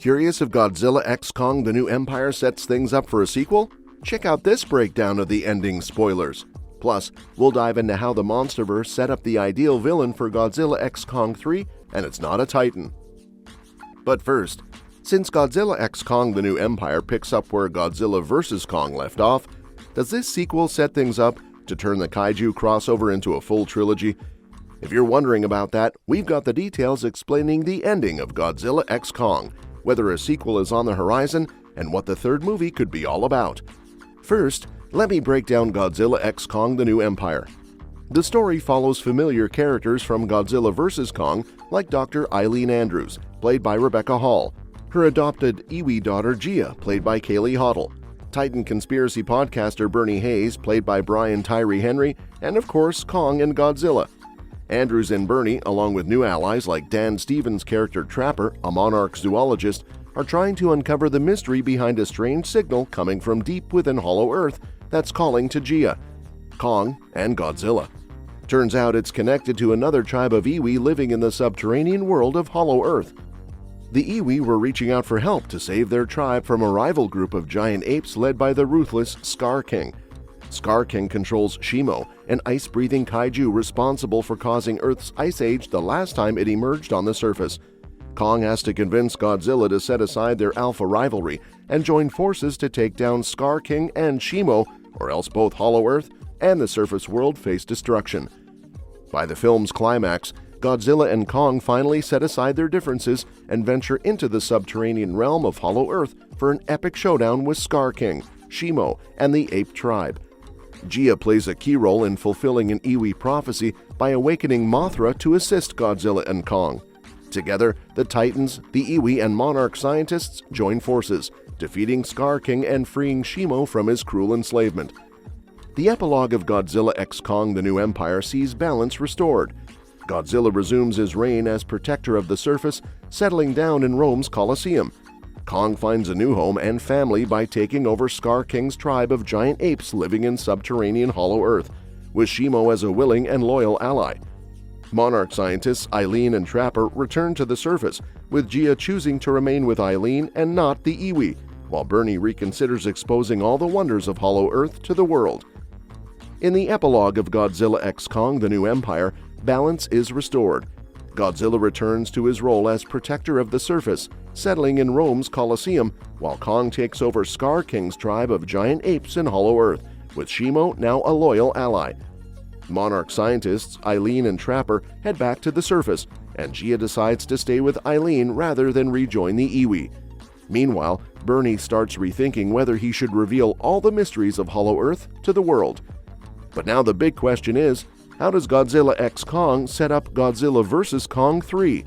Curious if Godzilla x Kong: The New Empire sets things up for a sequel? Check out this breakdown of the ending spoilers. Plus, we'll dive into how the MonsterVerse set up the ideal villain for Godzilla x Kong 3, and it's not a Titan. But first, since Godzilla x Kong: The New Empire picks up where Godzilla vs. Kong left off, does this sequel set things up to turn the kaiju crossover into a full trilogy? If you're wondering about that, we've got the details explaining the ending of Godzilla x Kong, whether a sequel is on the horizon, and what the third movie could be all about. First, let me break down Godzilla x Kong: The New Empire. The story follows familiar characters from Godzilla vs. Kong, like Dr. Eileen Andrews, played by Rebecca Hall, her adopted Iwi daughter Gia, played by Kaylee Hoddle, Titan conspiracy podcaster Bernie Hayes, played by Brian Tyree Henry, and of course Kong and Godzilla. Andrews and Bernie, along with new allies like Dan Stevens' character Trapper, a monarch zoologist, are trying to uncover the mystery behind a strange signal coming from deep within Hollow Earth that's calling to Gia, Kong, and Godzilla. Turns out it's connected to another tribe of Iwi living in the subterranean world of Hollow Earth. The Iwi were reaching out for help to save their tribe from a rival group of giant apes led by the ruthless Scar King. Scar King controls Shimo, an ice-breathing kaiju responsible for causing Earth's ice age the last time it emerged on the surface. Kong has to convince Godzilla to set aside their alpha rivalry and join forces to take down Scar King and Shimo, or else both Hollow Earth and the surface world face destruction. By the film's climax, Godzilla and Kong finally set aside their differences and venture into the subterranean realm of Hollow Earth for an epic showdown with Scar King, Shimo, and the ape tribe. Gia plays a key role in fulfilling an Iwi prophecy by awakening Mothra to assist Godzilla and Kong. Together, the Titans, the Iwi, and Monarch scientists join forces, defeating Scar King and freeing Shimo from his cruel enslavement. The epilogue of Godzilla x Kong: The New Empire sees balance restored. Godzilla resumes his reign as protector of the surface, settling down in Rome's Colosseum. Kong finds a new home and family by taking over Scar King's tribe of giant apes living in subterranean Hollow Earth, with Shimo as a willing and loyal ally. Monarch scientists Eileen and Trapper return to the surface, with Gia choosing to remain with Eileen and not the Iwi, while Bernie reconsiders exposing all the wonders of Hollow Earth to the world. In the epilogue of Godzilla x Kong: The New Empire, balance is restored. Godzilla returns to his role as protector of the surface, settling in Rome's Colosseum, while Kong takes over Scar King's tribe of giant apes in Hollow Earth, with Shimo now a loyal ally. Monarch scientists Eileen and Trapper head back to the surface, and Gia decides to stay with Eileen rather than rejoin the Iwi. Meanwhile, Bernie starts rethinking whether he should reveal all the mysteries of Hollow Earth to the world. But now the big question is, how does Godzilla x Kong set up Godzilla vs. Kong 3?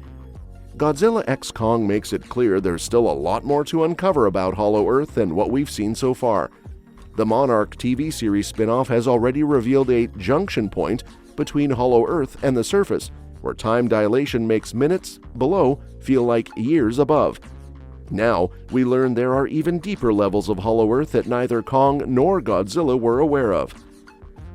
Godzilla x Kong makes it clear there's still a lot more to uncover about Hollow Earth than what we've seen so far. The Monarch TV series spin-off has already revealed a junction point between Hollow Earth and the surface, where time dilation makes minutes below feel like years above. Now, we learn there are even deeper levels of Hollow Earth that neither Kong nor Godzilla were aware of.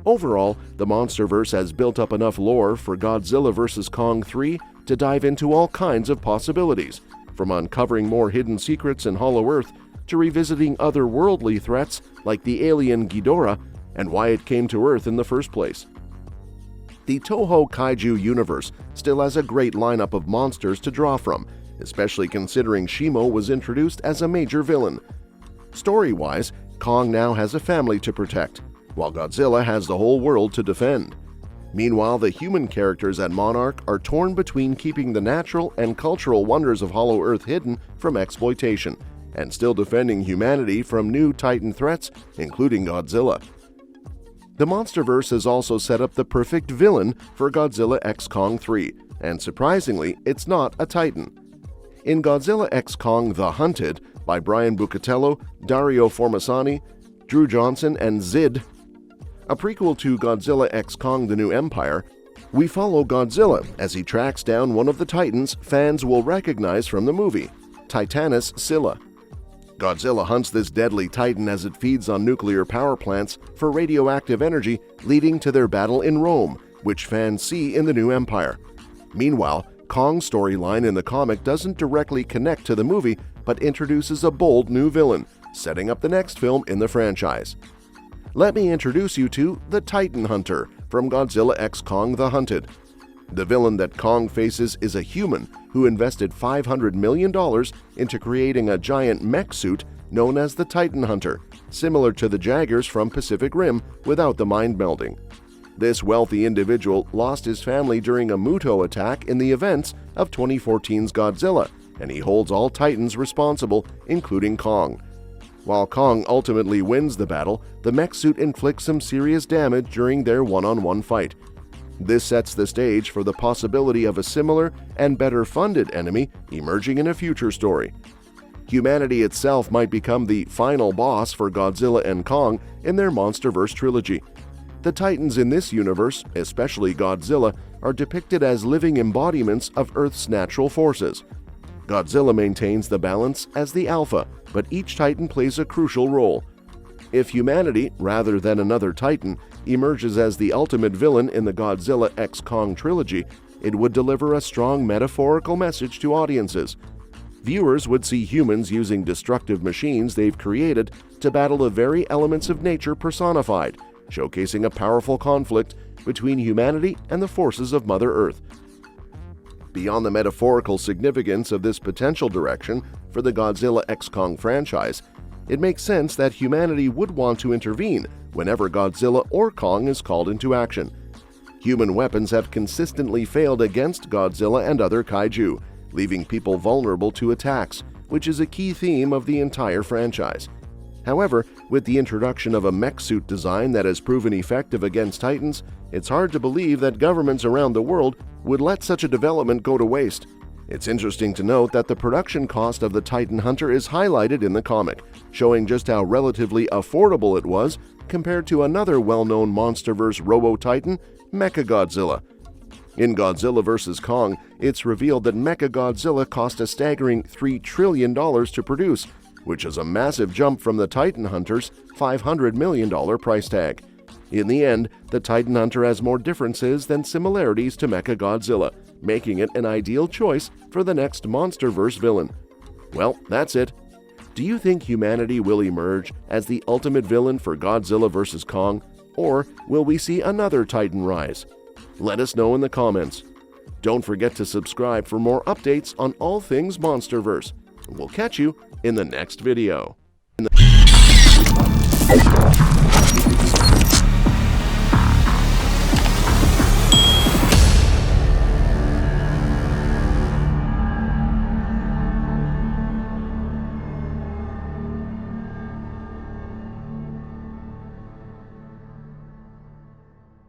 Overall, the MonsterVerse has built up enough lore for Godzilla vs. Kong 3 to dive into all kinds of possibilities, from uncovering more hidden secrets in Hollow Earth to revisiting otherworldly threats like the alien Ghidorah and why it came to Earth in the first place. The Toho Kaiju universe still has a great lineup of monsters to draw from, especially considering Shimo was introduced as a major villain. Story-wise, Kong now has a family to protect, while Godzilla has the whole world to defend. Meanwhile, the human characters at Monarch are torn between keeping the natural and cultural wonders of Hollow Earth hidden from exploitation, and still defending humanity from new Titan threats, including Godzilla. The MonsterVerse has also set up the perfect villain for Godzilla x Kong 3, and surprisingly, it's not a Titan. In Godzilla x Kong: The Hunted, by Brian Bucatello, Dario Formasani, Drew Johnson, and Zid, a prequel to Godzilla x Kong: The New Empire, we follow Godzilla as he tracks down one of the Titans fans will recognize from the movie, Titanus Scylla. Godzilla hunts this deadly Titan as it feeds on nuclear power plants for radioactive energy, leading to their battle in Rome, which fans see in the New Empire. Meanwhile, Kong's storyline in the comic doesn't directly connect to the movie, but introduces a bold new villain, setting up the next film in the franchise. Let me introduce you to the Titan Hunter from Godzilla x Kong the Hunted. The villain that Kong faces is a human who invested $500 million into creating a giant mech suit known as the Titan Hunter, similar to the Jaggers from Pacific Rim without the mind melding. This wealthy individual lost his family during a Muto attack in the events of 2014's Godzilla, and he holds all Titans responsible, including Kong. While Kong ultimately wins the battle, the mech suit inflicts some serious damage during their one-on-one fight. This sets the stage for the possibility of a similar and better-funded enemy emerging in a future story. Humanity itself might become the final boss for Godzilla and Kong in their MonsterVerse trilogy. The Titans in this universe, especially Godzilla, are depicted as living embodiments of Earth's natural forces. Godzilla maintains the balance as the alpha, but each Titan plays a crucial role. If humanity, rather than another Titan, emerges as the ultimate villain in the Godzilla x Kong trilogy, it would deliver a strong metaphorical message to audiences. Viewers would see humans using destructive machines they've created to battle the very elements of nature personified, showcasing a powerful conflict between humanity and the forces of Mother Earth. Beyond the metaphorical significance of this potential direction for the Godzilla x Kong franchise, it makes sense that humanity would want to intervene whenever Godzilla or Kong is called into action. Human weapons have consistently failed against Godzilla and other kaiju, leaving people vulnerable to attacks, which is a key theme of the entire franchise. However, with the introduction of a mech suit design that has proven effective against Titans, it's hard to believe that governments around the world would let such a development go to waste. It's interesting to note that the production cost of the Titan Hunter is highlighted in the comic, showing just how relatively affordable it was compared to another well-known MonsterVerse Robo-Titan, Mechagodzilla. In Godzilla vs. Kong, it's revealed that Mechagodzilla cost a staggering $3 trillion to produce, which is a massive jump from the Titan Hunter's $500 million price tag. In the end, the Titan Hunter has more differences than similarities to Mechagodzilla, making it an ideal choice for the next MonsterVerse villain. Well, that's it. Do you think humanity will emerge as the ultimate villain for Godzilla vs. Kong, or will we see another Titan rise? Let us know in the comments. Don't forget to subscribe for more updates on all things MonsterVerse. We'll catch you in the next video.